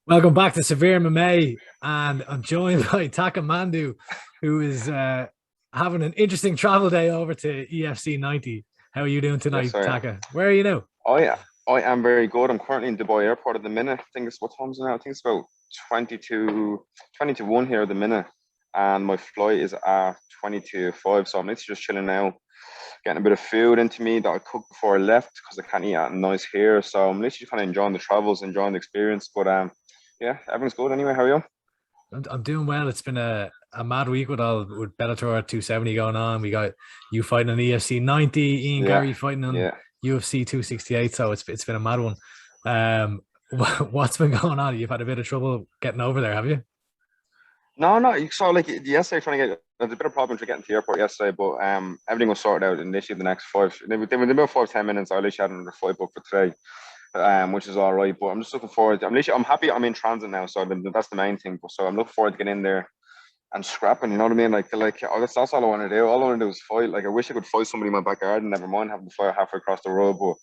Welcome back to SevereMMA, and I'm joined by Taka Mhandu, who is having an interesting travel day over to EFC 90. How are you doing Yes, tonight, I am. Taka? Where are you now? I am very good. I'm currently in Dubai Airport at the minute. I think it's what time is it now? I think it's about 20 to 1 here at the minute. And my flight is at 20 to 5. So I'm literally just chilling now, getting a bit of food into me that I cooked before I left because I can't eat out nice here. So I'm literally kind of enjoying the travels, enjoying the experience. But yeah, everything's good anyway. How are you? I'm doing well. It's been a mad week with Bellator 270 going on. We got you fighting on EFC 90, Ian Yeah, Gary fighting on yeah. UFC 268. So it's been a mad one. Um, what's been going on? You've had a bit of trouble getting over there, have you? No, no. You saw like yesterday trying to get. There's a bit of problem to getting to the airport yesterday, but everything was sorted out. And literally the next five, within about 5 10 minutes, I literally had another flight booked for today, which is all right. But I'm just looking forward. I'm happy. I'm in transit now, so that's the main thing. But so I'm looking forward to getting in there and scrapping. You know what I mean? Like oh, that's all I want to do. All I want to do is fight. Like I wish I could fight somebody in my backyard and never mind having to fight halfway across the road. But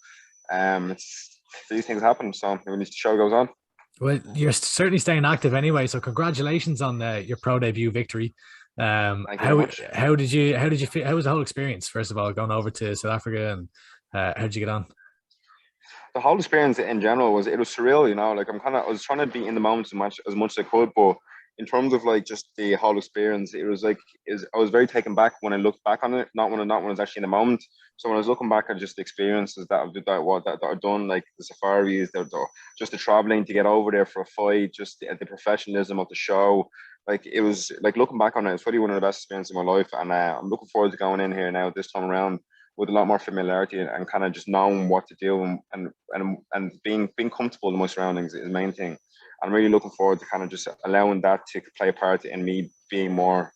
it's these things happen. So when the show goes on. Well, you're certainly staying active anyway. So congratulations on your pro debut victory. Thank you very How much. how did you feel? How was the whole experience? First of all, going over to South Africa, and how did you get on? The whole experience in general was surreal, you know. Like I was trying to be in the moment as much as I could, but in terms of like just the whole experience, it was like is I was very taken back when I looked back on it, not when I was actually in the moment. So when I was looking back at just the experiences that I've done, like the safaris, just the traveling to get over there for a fight, just the professionalism of the show, like it was like looking back on it, it's probably one of the best experiences of my life, and I'm looking forward to going in here now this time around with a lot more familiarity and kind of just knowing what to do and being comfortable in my surroundings is the main thing. I'm really looking forward to kind of just allowing that to play a part in me being more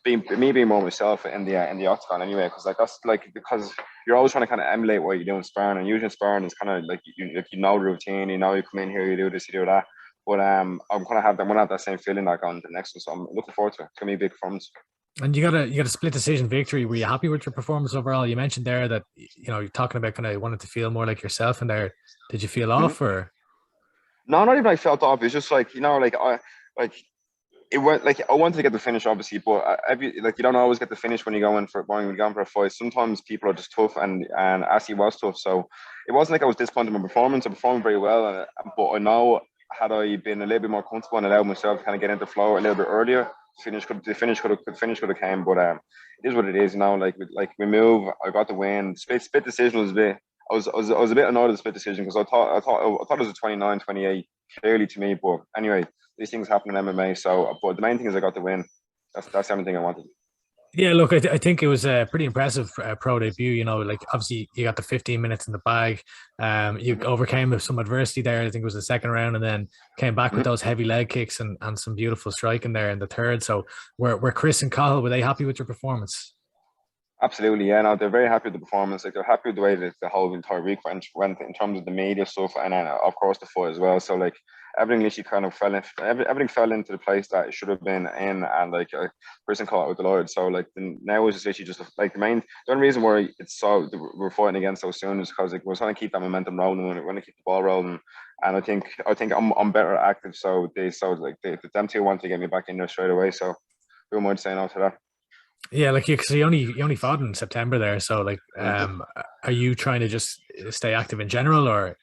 myself in the octagon anyway. Because like that's like because you're always trying to kind of emulate what you do in sparring, and usually in sparring is kind of like you know the routine, you know you come in here, you do this, you do that. But I'm gonna have that same feeling like on the next one. So I'm looking forward to it. It's gonna be a big performance. And you got a split decision victory. Were you happy with your performance overall? You mentioned there that you're talking about kind of wanting to feel more like yourself in there. Did you feel Mhm. off or? No, not even like felt off. It's just like like I like it went like I wanted to get the finish, obviously, but like you don't always get the finish when you're going for a fight. Sometimes people are just tough, and actually was tough. So it wasn't like I was disappointed in my performance. I performed very well, but I know had I been a little bit more comfortable and allowed myself to kind of get into flow a little bit earlier, the finish could have came. But it is what it is, you know. Like we move, I got the win. Split decision was a bit. I was a bit annoyed at the split decision because I thought it was a 29-28 clearly to me. But anyway, these things happen in MMA. So, but the main thing is I got the win. That's everything I wanted. Yeah, look, I think it was a pretty impressive pro debut. Like obviously you got the 15 minutes in the bag. You Hmm. overcame some adversity there. I think it was the second round, and then came back with Hmm. those heavy leg kicks and some beautiful striking there in the third. So, were Chris and Cahill, were they happy with your performance? Absolutely, yeah. No, they're very happy with the performance. Like they're happy with the way that the whole entire week went in terms of the media stuff, and then of course the fight as well. So like everything literally kind of everything fell into the place that it should have been in, and like person caught with the Lord. So like now it's just literally just like the only reason why it's so we're fighting again so soon is because like, we're trying to keep that momentum rolling, we're going to keep the ball rolling, and I think I'm better active. So like them two want to get me back in there straight away. So who am I saying no to that? Yeah, like because you only fought in September there. So like, Mhm. are you trying to just stay active in general, or?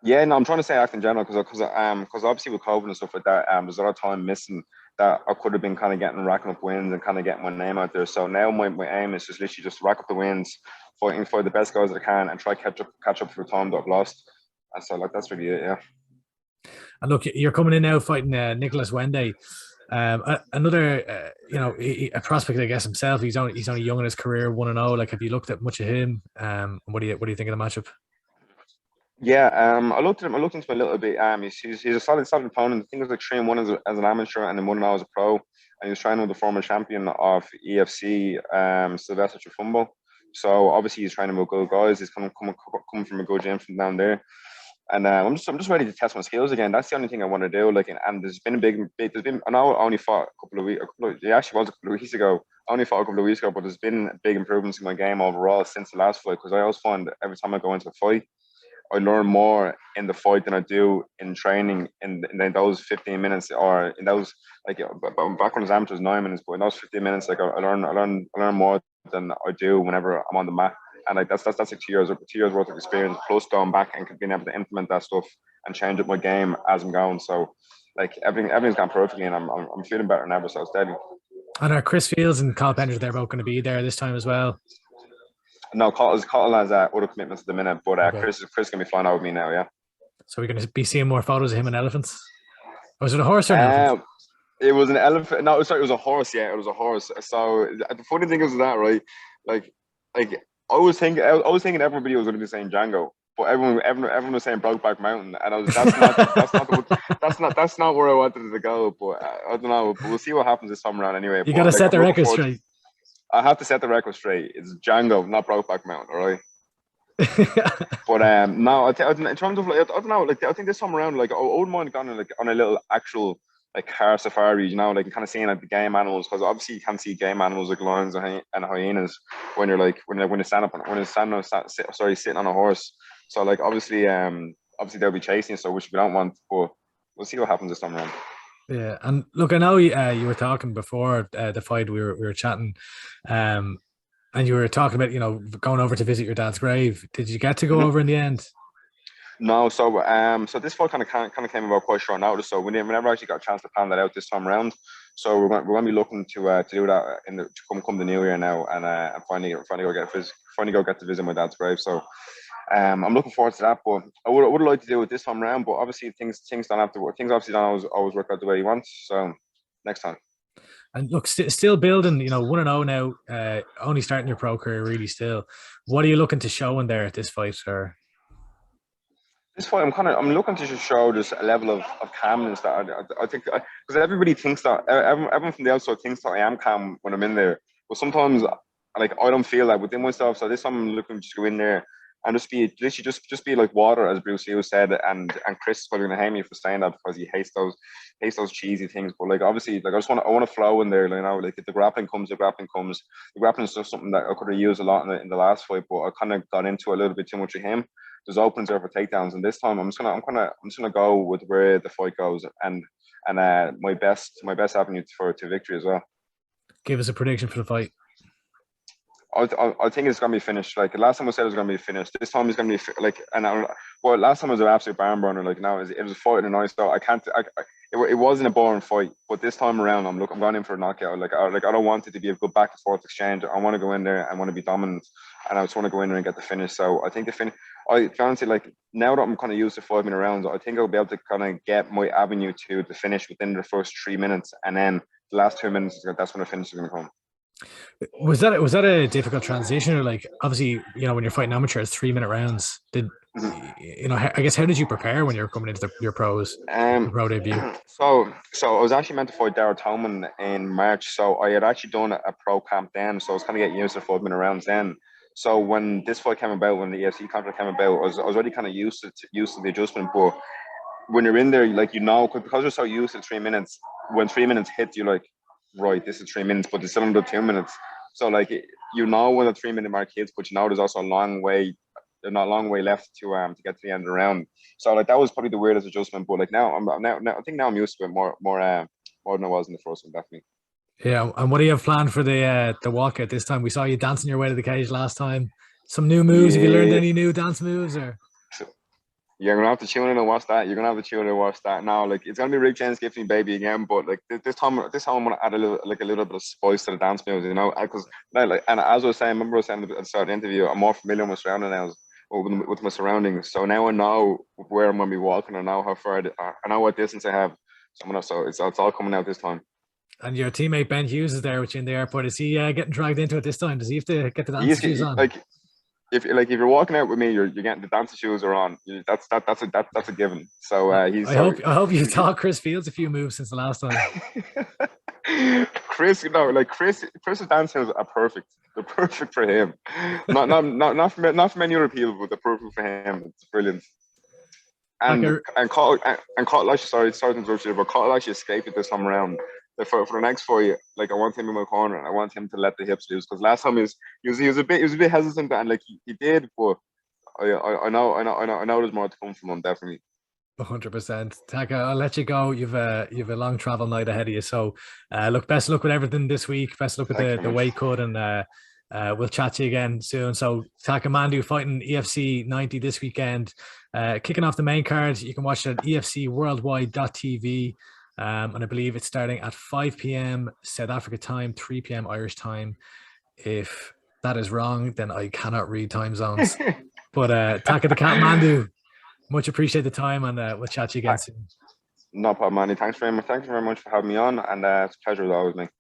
Yeah, no, I'm trying to say act in general because obviously with COVID and stuff like that, there's a lot of time missing that I could have been kind of getting racking up wins and kind of getting my name out there. So now my aim is just literally just rack up the wins, fighting for the best guys that I can, and try catch up for the time that I've lost. And so like that's really it. Yeah. And look, you're coming in now fighting Nicholas Hwende. Another, a prospect, I guess himself. He's only young in his career, 1-0. Like, have you looked at much of him? What do you think of the matchup? Yeah, I looked into him a little bit. He's a solid opponent. I think it was like 3-1 as an amateur and then 1-0 as a pro. And he was training with the former champion of EFC, Sylvester Trufumbo. So obviously he's training with good guys. He's coming from a good gym from down there. And I'm just ready to test my skills again. That's the only thing I want to do. Like, and there's been a big. There's been. I know I only fought a couple of weeks. It actually was a couple of weeks ago. I only fought a couple of weeks ago, but there's been big improvements in my game overall since the last fight. Because I always find that every time I go into a fight, I learn more in the fight than I do in training in those 15 minutes, or in those, like, back when I was amateur, it was 9 minutes, but in those 15 minutes, like, I learn more than I do whenever I'm on the mat. And like that's like 2 years worth of experience, plus going back and being able to implement that stuff and change up my game as I'm going. So like everything's gone perfectly, and I'm feeling better than ever. So it's deadly. And are Chris Fields and Carl Bender, they're both going to be there this time as well? No, Cottle has other commitments at the minute, but Okay. Chris can be flying out with me now. Yeah. So we're going to be seeing more photos of him and elephants. Was it a horse or an elephant? It was an elephant. No, sorry, it was a horse. Yeah, it was a horse. So the funny thing is that, right? Like I was thinking everybody was going to be saying Django, but everyone was saying Brokeback Mountain, and I was that's not where I wanted it to go. But I don't know. But we'll see what happens this time around anyway. You got to set the record straight. I have to set the record straight. It's Django, not Brokeback Mountain, all right? But no, in terms of, like, I don't know, like, I think this time around, like, I wouldn't mind going on a little actual, like, car safari, you know, like, kind of seeing, like, the game animals, because obviously you can't see game animals like lions and hyenas when you're like when you stand sitting on a horse. So like obviously they'll be chasing, so which we don't want, but we'll see what happens this time around. Yeah, and look, I know you were talking before the fight. We were chatting, and you were talking about, you know, going over to visit your dad's grave. Did you get to go over in the end? No, so this fight kind of came about quite short notice. So we never actually got a chance to plan that out this time around. So we're going to be looking to do that to come the new year now, and finally go get to visit my dad's grave. So I'm looking forward to that. But I would like to do it this time around. But obviously things don't have to work. Things obviously don't always work out the way you want. So next time. And look, still building, you know, 1-0 now, only starting your pro career really still. What are you looking to show in there at this fight, sir? This fight, I'm looking to just show just a level of calmness that I think, because everybody thinks that, everyone from the outside thinks that I am calm when I'm in there. But sometimes, like, I don't feel that within myself. So this time I'm looking to just go in there and just be literally just be like water, as Bruce Lee said. And Chris is probably gonna hate me for saying that, because he hates those cheesy things. But like, obviously, like, I want to flow in there, you know. Like, if the grappling comes, the grappling comes. The grappling is just something that I could have used a lot in the last fight, but I kind of got into a little bit too much of him. There's opens there for takedowns, and this time I'm just gonna go with where the fight goes, and my best avenue to victory as well. Give us a prediction for the fight. I think it's gonna be finished. Like, last time I said it was gonna be finished. This time it's gonna be like, well, last time it was an absolute barn burner. Like, now it was a fight in a nice. So it wasn't a boring fight, but this time around I'm going in for a knockout. Like, I don't want it to be a good back and forth exchange. I want to go in there and want to be dominant, and I just want to go in there and get the finish. So I think the finish. I fancy, like, now that I'm kind of used to 5 minute rounds, I think I'll be able to kind of get my avenue to the finish within the first 3 minutes, and then the last 2 minutes, that's when the finish is going to come. Was that a difficult transition, or, like, obviously, you know, when you're fighting amateurs, 3 minute rounds? You know, I guess, how did you prepare when you were coming into your pro debut? So I was actually meant to fight Darragh Toman in March. So I had actually done a pro camp then. So I was kind of getting used to 5 minute rounds then. So when this fight came about, when the EFC contract came about, I was already kind of used to the adjustment. But when you're in there, like, you know, because you're so used to 3 minutes, when 3 minutes hit, you're like, right, this is 3 minutes, but it's still under 2 minutes. So, like, you know when the 3 minute mark hits, but you know there's also a long way left to get to the end of the round. So, like, that was probably the weirdest adjustment. But, like, now I think now I'm used to it more than I was in the first one, definitely. Yeah, and what do you have planned for the walkout this time? We saw you dancing your way to the cage last time. Some new moves? Have you learned any new dance moves, or? You're gonna have to tune in and watch that. Now, like, it's gonna be Rick James Gifting Baby again, but like this time I'm gonna add a little bit of spice to the dance moves, you know, because, like, and as I was saying, I remember I was saying at the start of the interview, I'm more familiar with my surroundings now, with my surroundings. So now I know where I'm gonna be walking. I know how far I know what distance I have. So it's all coming out this time. And your teammate Ben Hughes is there with you in the airport. Is he getting dragged into it this time? Does he have to get the dance shoes on? Like, if you're walking out with me, you're getting the dance shoes are on. That's a given. So I hope you taught Chris Fields a few moves since the last time. Chris, you know, like, Chris's dance moves are perfect. They're perfect for him. Not for many other people, but they're perfect for him. It's brilliant. And Cottle actually, sorry to interrupt you, but Cottle actually escaped it this time around. For the next fight, like, I want him in my corner, and I want him to let the hips loose, because last time he was a bit hesitant, and, like, he did, but I know there's more to come from him, definitely. 100%. Taka, I'll let you go. You've a long travel night ahead of you. So, look, best of luck with everything this week. Best of luck with the weight cut, and we'll chat to you again soon. So, Taka Mhandu fighting EFC 90 this weekend. Kicking off the main card, you can watch it at efcworldwide.tv. And I believe it's starting at 5 p.m. South Africa time, 3 p.m. Irish time. If that is wrong, then I cannot read time zones. But Taka the Cat Mhandu, much appreciate the time, and we'll chat to you again soon. No problem, Andy. Thanks very much. Thanks very much for having me on, and it's a pleasure as always, mate.